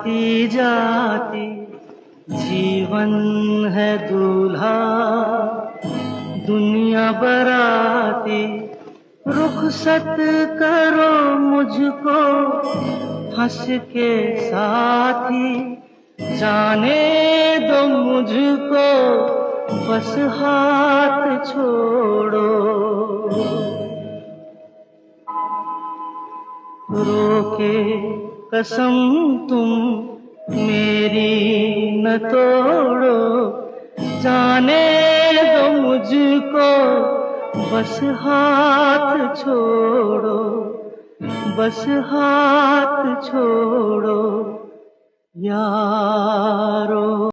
आती जाती जीवन है दूल्हा, दुनिया बराती। रुखसत करो मुझको हंस के साथी, जाने दो मुझको बस हाथ छोड़ो। रोके कसम तुम मेरी न तोड़ो, जाने दो मुझको बस हाथ छोड़ो, बस हाथ छोड़ो यारो।